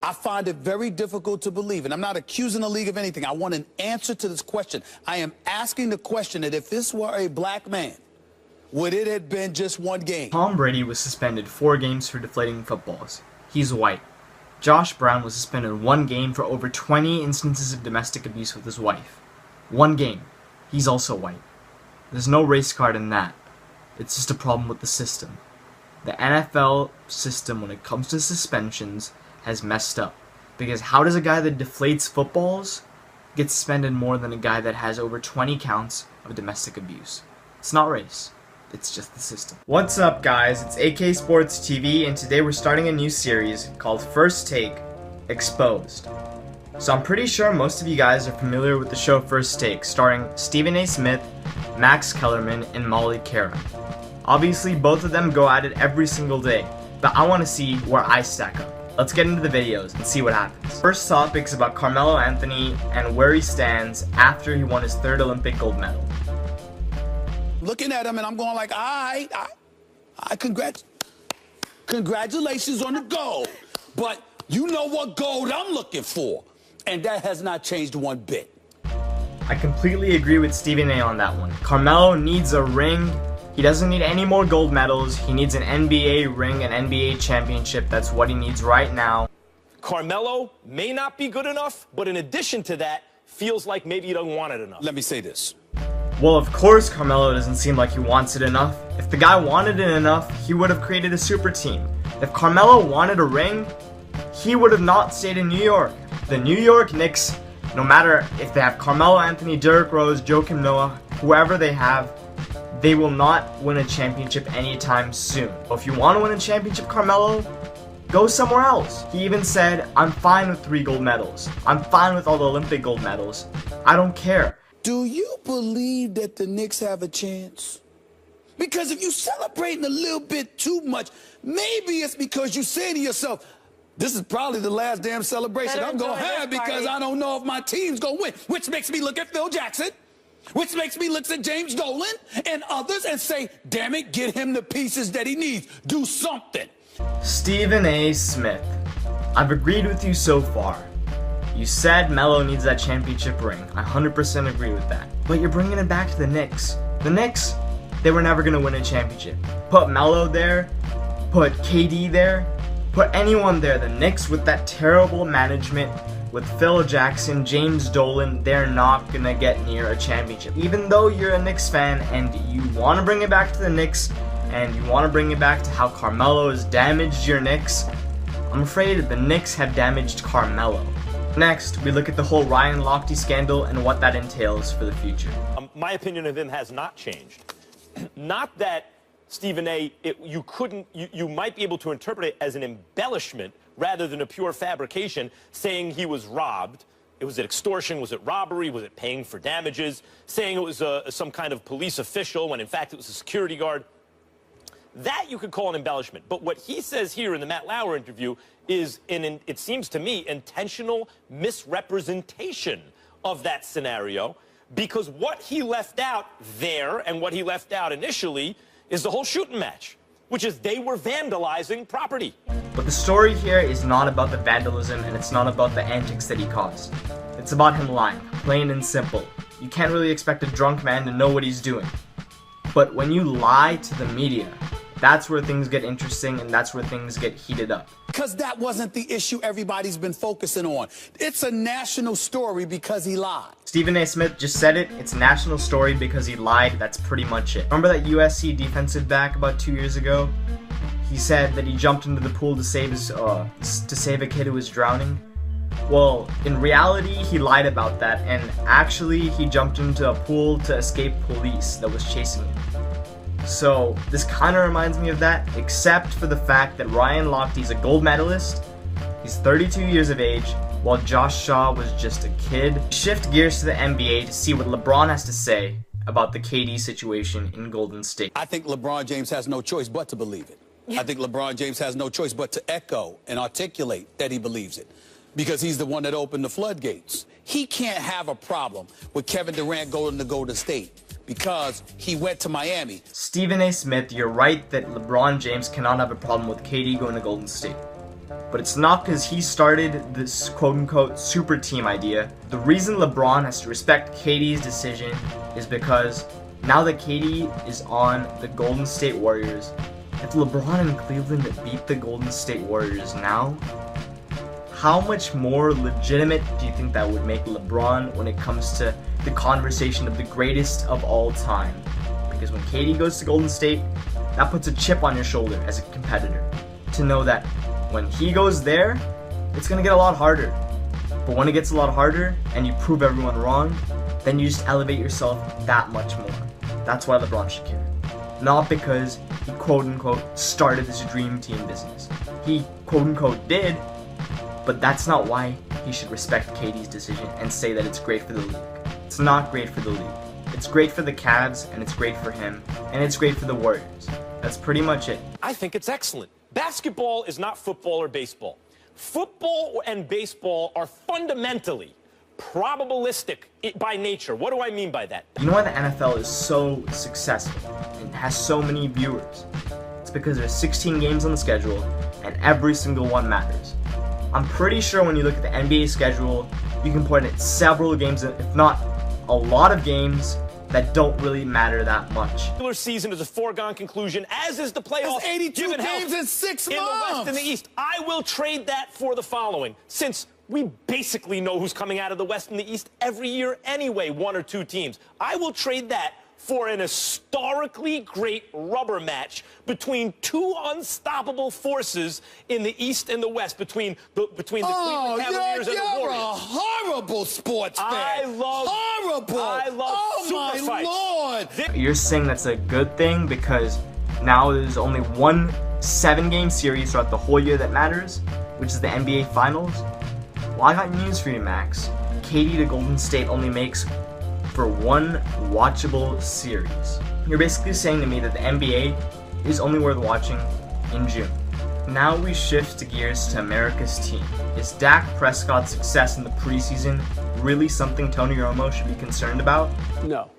I find it very difficult to believe, and I'm not accusing the league of anything. I want an answer to this question. I am asking the question that if this were a black man, would it have been just one game? Tom Brady was suspended 4 games for deflating footballs. He's white. Josh Brown was suspended 1 game for over 20 instances of domestic abuse with his wife. 1 game. He's also white. There's no race card in that. It's just a problem with the system. The NFL system, when it comes to suspensions, has messed up. Because how does a guy that deflates footballs get suspended more than a guy that has over 20 counts of domestic abuse? It's not race. It's just the system. What's up, guys? It's AK Sports TV, and today we're starting a new series called First Take Exposed. So I'm pretty sure most of you guys are familiar with the show First Take, starring Stephen A. Smith, Max Kellerman, and Molly Kara. Obviously, both of them go at it every single day, but I want to see where I stack up. Let's get into the videos and see what happens. First topic is about Carmelo Anthony and where he stands after he won his 3rd Olympic gold medal. Looking at him and I'm going like, I congratulations on the gold. But you know what gold I'm looking for. And that has not changed one bit. I completely agree with Stephen A. on that one. Carmelo needs a ring. He doesn't need any more gold medals. He needs an NBA ring, an NBA championship. That's what he needs right now. Carmelo may not be good enough, but in addition to that, feels like maybe he doesn't want it enough. Let me say this. Well, of course Carmelo doesn't seem like he wants it enough. If the guy wanted it enough, he would have created a super team. If Carmelo wanted a ring, he would have not stayed in New York. The New York Knicks, no matter if they have Carmelo Anthony, Derrick Rose, Joakim Noah, whoever they have, they will not win a championship anytime soon. If you want to win a championship, Carmelo, go somewhere else. He even said, I'm fine with 3 gold medals. I'm fine with all the Olympic gold medals. I don't care. Do you believe that the Knicks have a chance? Because if you're celebrating a little bit too much, maybe it's because you're saying to yourself, this is probably the last damn celebration I'm going to have because I don't know if my team's going to win. Which makes me look at Phil Jackson. Which makes me look at James Dolan and others and say, damn it, get him the pieces that he needs. Do something. Stephen A. Smith, I've agreed with you so far. You said Melo needs that championship ring. I 100% agree with that. But you're bringing it back to the Knicks. The Knicks, they were never going to win a championship. Put Melo there, put KD there, put anyone there. The Knicks with that terrible management, with Phil Jackson, James Dolan, they're not going to get near a championship. Even though you're a Knicks fan and you want to bring it back to the Knicks and you want to bring it back to how Carmelo has damaged your Knicks, I'm afraid the Knicks have damaged Carmelo. Next, we look at the whole Ryan Lochte scandal and what that entails for the future. My opinion of him has not changed. Not that Stephen A., you might be able to interpret it as an embellishment rather than a pure fabrication, saying he was robbed. Was it extortion? Was it robbery? Was it paying for damages? Saying it was some kind of police official when in fact it was a security guard. That you could call an embellishment. But what he says here in the Matt Lauer interview is, it seems to me, intentional misrepresentation of that scenario, because what he left out there and what he left out initially is the whole shooting match, which is they were vandalizing property. But the story here is not about the vandalism and it's not about the antics that he caused. It's about him lying, plain and simple. You can't really expect a drunk man to know what he's doing. But when you lie to the media, that's where things get interesting and that's where things get heated up. Because that wasn't the issue everybody's been focusing on. It's a national story because he lied. Stephen A. Smith just said it. It's a national story because he lied. That's pretty much it. Remember that USC defensive back about 2 years ago? He said that he jumped into the pool to save a kid who was drowning. Well, in reality, he lied about that, and actually he jumped into a pool to escape police that was chasing him. So this kind of reminds me of that, except for the fact that Ryan Lochte is a gold medalist. He's 32 years of age, while Josh Shaw was just a kid. Shift gears to the NBA to see what LeBron has to say about the KD situation in Golden State. I think LeBron James has no choice but to believe it. I think LeBron James has no choice but to echo and articulate that he believes it, because he's the one that opened the floodgates. He can't have a problem with Kevin Durant going to Golden State because he went to Miami. Stephen A. Smith, you're right that LeBron James cannot have a problem with KD going to Golden State. But it's not because he started this quote-unquote super team idea. The reason LeBron has to respect KD's decision is because now that KD is on the Golden State Warriors, if LeBron and Cleveland beat the Golden State Warriors now, how much more legitimate do you think that would make LeBron when it comes to the conversation of the greatest of all time? Because when KD goes to Golden State, that puts a chip on your shoulder as a competitor to know that when he goes there, it's going to get a lot harder. But when it gets a lot harder and you prove everyone wrong, then you just elevate yourself that much more. That's why LeBron should care. Not because he quote-unquote started this dream team business. He quote-unquote did, but that's not why he should respect KD's decision and say that it's great for the league. It's not great for the league. It's great for the Cavs, and it's great for him, and it's great for the Warriors. That's pretty much it. I think it's excellent. Basketball is not football or baseball. Football and baseball are fundamentally probabilistic by nature. What do I mean by that? You know why the NFL is so successful and has so many viewers? It's because there's 16 games on the schedule, and every single one matters. I'm pretty sure when you look at the NBA schedule, you can point at several games, if not a lot of games, that don't really matter that much. The regular season is a foregone conclusion, as is the playoffs. That's 82 given games health in 6 months. in the West and the East. I will trade that for the following. Since we basically know who's coming out of the West and the East every year anyway, one or two teams. I will trade that for an historically great rubber match between two unstoppable forces in the East and the West, between the Cleveland Cavaliers and the Warriors. You're a horrible sports fan. I love Oh, super my fights. Lord. You're saying that's a good thing because now there's only one 7-game series throughout the whole year that matters, which is the NBA Finals? Well, I got news for you, Max. KD to Golden State only makes for one watchable series. You're basically saying to me that the NBA is only worth watching in June. Now we shift gears to America's team. Is Dak Prescott's success in the preseason really something Tony Romo should be concerned about? No.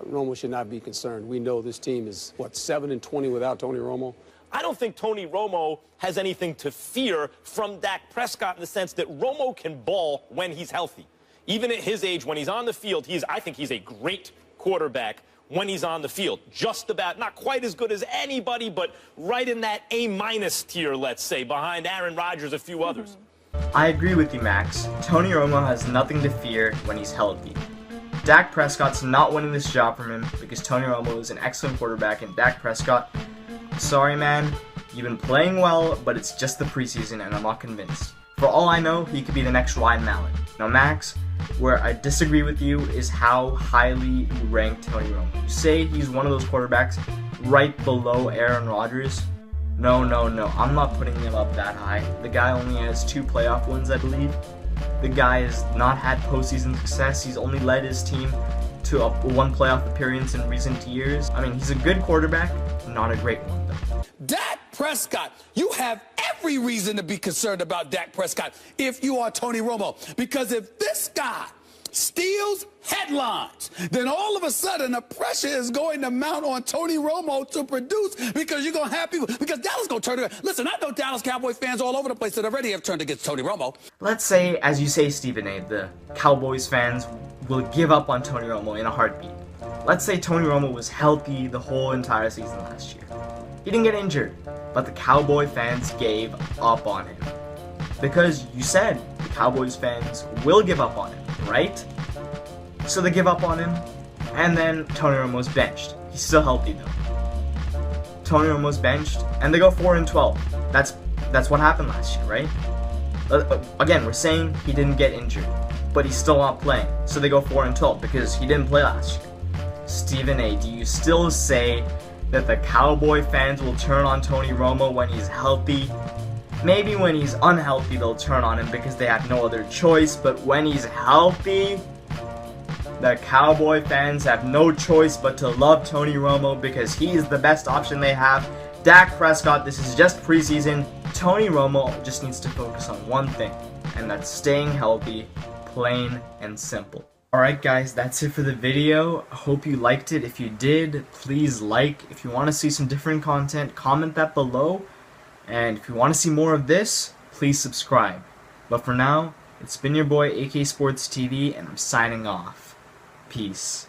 Romo should not be concerned. We know this team is, 7-20 without Tony Romo? I don't think Tony Romo has anything to fear from Dak Prescott in the sense that Romo can ball when he's healthy. Even at his age, when he's on the field, I think he's a great quarterback when he's on the field. Just about, not quite as good as anybody, but right in that A- tier, let's say, behind Aaron Rodgers, a few others. I agree with you, Max. Tony Romo has nothing to fear when he's healthy. Dak Prescott's not winning this job from him because Tony Romo is an excellent quarterback, and Dak Prescott, sorry man, you've been playing well, but it's just the preseason and I'm not convinced. For all I know, he could be the next Ryan Mallett. Now Max, where I disagree with you is how highly you rank Tony Romo. You say he's one of those quarterbacks right below Aaron Rodgers. No, I'm not putting him up that high. The guy only has 2 playoff wins, I believe. The guy has not had postseason success. He's only led his team to one playoff appearance in recent years. I mean, he's a good quarterback, not a great one though. Dak Prescott, you have every reason to be concerned about Dak Prescott if you are Tony Romo. Because if this guy steals headlines, then all of a sudden the pressure is going to mount on Tony Romo to produce, because you're going to have people, because Dallas going to turn around. Listen, I know Dallas Cowboys fans all over the place that already have turned against Tony Romo. Let's say, as you say, Stephen A., the Cowboys fans will give up on Tony Romo in a heartbeat. Let's say Tony Romo was healthy the whole entire season last year. He didn't get injured, but the Cowboy fans gave up on him. Because you said the Cowboys fans will give up on him, right? So they give up on him, and then Tony Romo's benched. He's still healthy though. Tony Romo's benched, and they go 4-12. That's what happened last year, right? Again, we're saying he didn't get injured, but he's still not playing. So they go 4-12 because he didn't play last year. Stephen A., do you still say that the Cowboy fans will turn on Tony Romo when he's healthy? Maybe when he's unhealthy they'll turn on him because they have no other choice, but when he's healthy, the Cowboy fans have no choice but to love Tony Romo because he is the best option they have. Dak Prescott, this is just preseason. Tony Romo just needs to focus on one thing, and that's staying healthy, plain and simple. Alright guys, that's it for the video. I hope you liked it. If you did, please like. If you want to see some different content, comment that below. And if you want to see more of this, please subscribe. But for now, it's been your boy AK Sports TV, and I'm signing off. Peace.